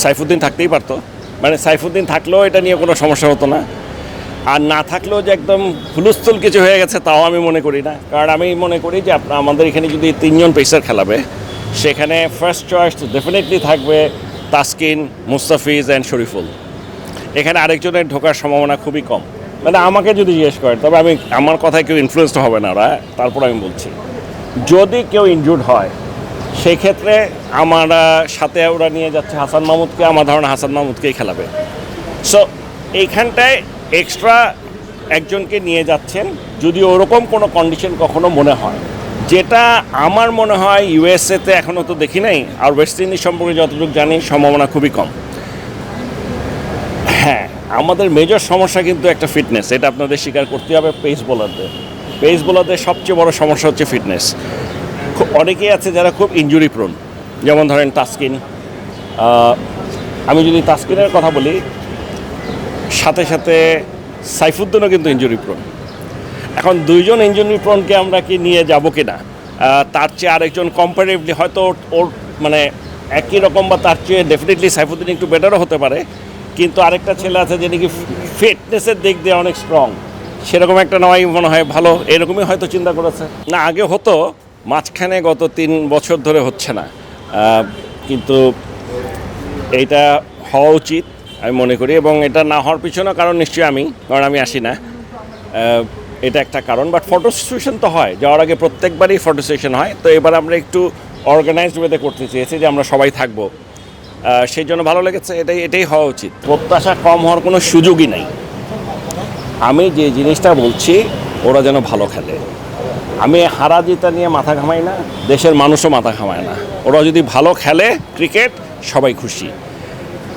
সাইফুদ্দিন থাকতেই পারতো, মানে সাইফুদ্দিন থাকলেও এটা নিয়ে কোনো সমস্যা হতো না, আর না থাকলেও যে একদম হুলস্থুল কিছু হয়ে গেছে তাও আমি মনে করি না। কারণ আমি মনে করি যে আমাদের এখানে যদি 3 জন পেসার খেলাবে, সেখানে ফার্স্ট চয়েস ডেফিনেটলি থাকবে তাসকিন, মুস্তাফিজ অ্যান্ড শরীফুল। এখানে আরেকজনের ঢোকার সম্ভাবনা খুবই কম, মানে আমাকে যদি জিজ্ঞেস করেন, তবে আমার কথায় কেউ ইনফ্লুয়েসড হবে না ওরা, তারপর আমি বলছি যদি কেউ ইনজুর্ড হয় সেক্ষেত্রে আমার সাথে ওরা নিয়ে যাচ্ছে হাসান মাহমুদকে, আমার ধারণা হাসান মাহমুদকেই খেলাবে। সো এইখানটায় এক্সট্রা একজনকে নিয়ে যাচ্ছেন যদি ওরকম কোনো কন্ডিশন কখনো মনে হয়, যেটা আমার মনে হয় ইউএসএতে এখনও তো দেখি নাই, আর ওয়েস্ট ইন্ডিজ সম্পর্কে যতটুকু জানি সম্ভাবনা খুবই কম। হ্যাঁ, আমাদের মেজর সমস্যা কিন্তু একটা ফিটনেস, এটা আপনাদের স্বীকার করতে হবে। পেস বোলারদের সবচেয়ে বড় সমস্যা হচ্ছে ফিটনেস। অনেকেই আছে যারা খুব ইনজুরি প্রোন, যেমন ধরেন তাসকিন। আমি যদি তাসকিনের কথা বলি, সাথে সাথে সাইফুদ্দিনও কিন্তু ইনজুরি প্রোন। এখন দুইজন ইনজুরি প্রোনকে আমরা কি নিয়ে যাব কি না, তার চেয়ে আরেকজন কম্পারেটিভলি হয়তো ওর মানে একই রকম বা তার চেয়ে ডেফিনেটলি সাইফুদ্দিন একটু বেটারও হতে পারে, কিন্তু আরেকটা ছেলে আছে যে নাকি ফিটনেসের দিক দিয়ে অনেক স্ট্রং, সেরকম একটা নেওয়াই মনে হয় ভালো। এরকমই হয়তো চিন্তা করেছে, না আগে হতো, মাঝখানে গত 3 বছর ধরে হচ্ছে না, কিন্তু এইটা হওয়া উচিত আমি মনে করি। এবং এটা না হওয়ার পিছনে কারণ নিশ্চয়ই কারণ আমি আসি না, এটা একটা কারণ। বাট ফটো সেশন তো হয়, যাওয়ার আগে প্রত্যেকবারই ফটো সেশন হয়, তো এবার আমরা একটু অর্গানাইজড ওয়েতে করতে চেয়েছি যে আমরা সবাই থাকবো, সেই জন্য ভালো লেগেছে। এটাই হওয়া উচিত। প্রত্যাশা কম হওয়ার কোনো সুযোগই নাই। আমি যে জিনিসটা বলছি, ওরা যেন ভালো খেলে। আমি হারা জিতা নিয়ে মাথা ঘামাই না, দেশের মানুষও মাথা ঘামায় না। ওরা যদি ভালো খেলে ক্রিকেট, সবাই খুশি।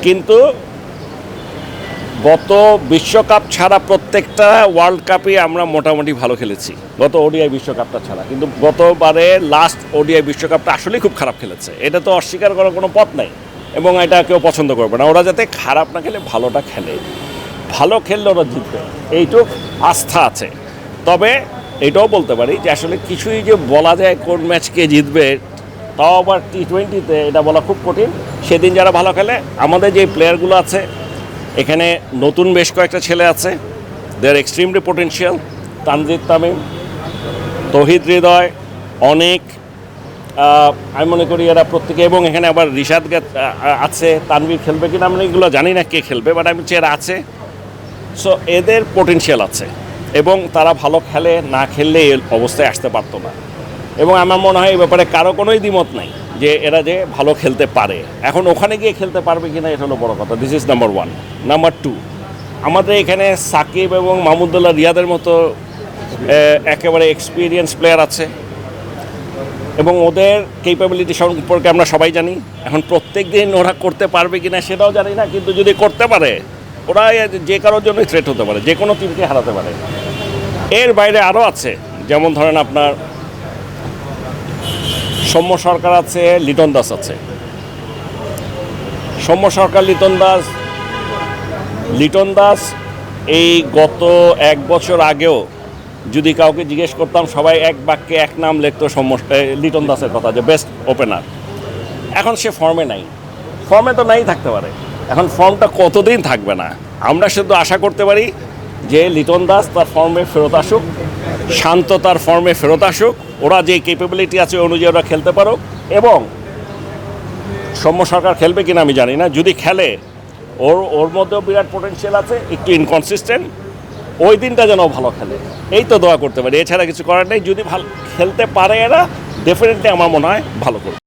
কিন্তু গত বিশ্বকাপ ছাড়া প্রত্যেকটা ওয়ার্ল্ড কাপে আমরা মোটামুটি ভালো খেলেছি, গত ওডিআই বিশ্বকাপটা ছাড়া। কিন্তু গতবারে লাস্ট ওডিআই বিশ্বকাপটা আসলেই খুব খারাপ খেলেছে, এটা তো অস্বীকার করার কোনো পথ নাই, এবং এটা কেউ পছন্দ করবে না। ওরা যাতে খারাপ না খেলে ভালোটা খেলে, ভালো খেললে ওরা জিতবে, এইটুক আস্থা আছে। তবে এটাও বলতে পারি যে আসলে কিছুই যে বলা যায় কোন ম্যাচ কে জিতবে, তাও আবার T20-তে এটা বলা খুব কঠিন। সেদিন যারা ভালো খেলে, আমাদের যে প্লেয়ারগুলো আছে এখানে, নতুন বেশ কয়েকটা ছেলে আছে, they are extremely potential. Tanzid Tamim, Towhid Hridoy, অনেক, আমি মনে করি এরা প্রত্যেকে, এবং এখানে আবার রিশাদ আছে, তানভীর খেলবে কিনা আমি এগুলো জানি না কে খেলবে, বাট আমি চেয়ে আছে। সো এদের পোটেনশিয়াল আছে, এবং তারা ভালো খেলে, না খেললে এই অবস্থায় আসতে পারতো না। এবং আমার মনে হয় এই ব্যাপারে কারো কোনোই দ্বিমত নাই যে এরা যে ভালো খেলতে পারে। এখন ওখানে গিয়ে খেলতে পারবে কিনা এটা হলো বড় কথা। This is number 1। নাম্বার 2, আমাদের এখানে সাকিব এবং মাহমুদুল্লাহ রিয়াদের মতো একেবারে এক্সপিরিয়েন্স প্লেয়ার আছে, এবং ওদের ক্যাপাবিলিটি সম্পর্কে আমরা সবাই জানি। এখন প্রত্যেক দিন ওরা করতে পারবে কিনা সেটাও জানি না, কিন্তু যদি করতে পারে, ওরা যে কারোর জন্যই থ্রেট হতে পারে, যে কোনো টিমকে হারাতে পারে। এর বাইরে আরও আছে, যেমন ধরেন আপনার সৌম্য সরকার আছে, লিটন দাস আছে। সৌম্য সরকার, লিটন দাস এই গত 1 বছর আগেও যদি কাউকে জিজ্ঞেস করতাম, সবাই এক বাক্যে এক নাম লিখতো লিটন দাসের কথা, যে বেস্ট ওপেনার। এখন সে ফর্মে নাই, ফর্মে তো নাই থাকতে পারে, এখন ফর্মটা কতদিন থাকবে না। আমরা শুধু আশা করতে পারি যে লিটন দাস তার ফর্মে ফেরত আসুক, শান্ত তার ফর্মে ফেরত আসুক, ওরা যে ক্যাপাবিলিটি আছে অনুযায়ী ওরা খেলতে পারুক। এবং সৌম্য সরকার খেলবে কিনা আমি জানি না, যদি খেলে ওর মধ্যেও বিরাট পোটেনশিয়াল আছে, একটু ইনকনসিস্টেন্ট, ওই দিনটা যেন ভালো খেলে, এই তো দোয়া করতে পারি, এছাড়া কিছু করার নেই। যদি ভালো খেলতে পারে এরা, ডেফিনেটলি আমার মনে হয় ভালো করবে।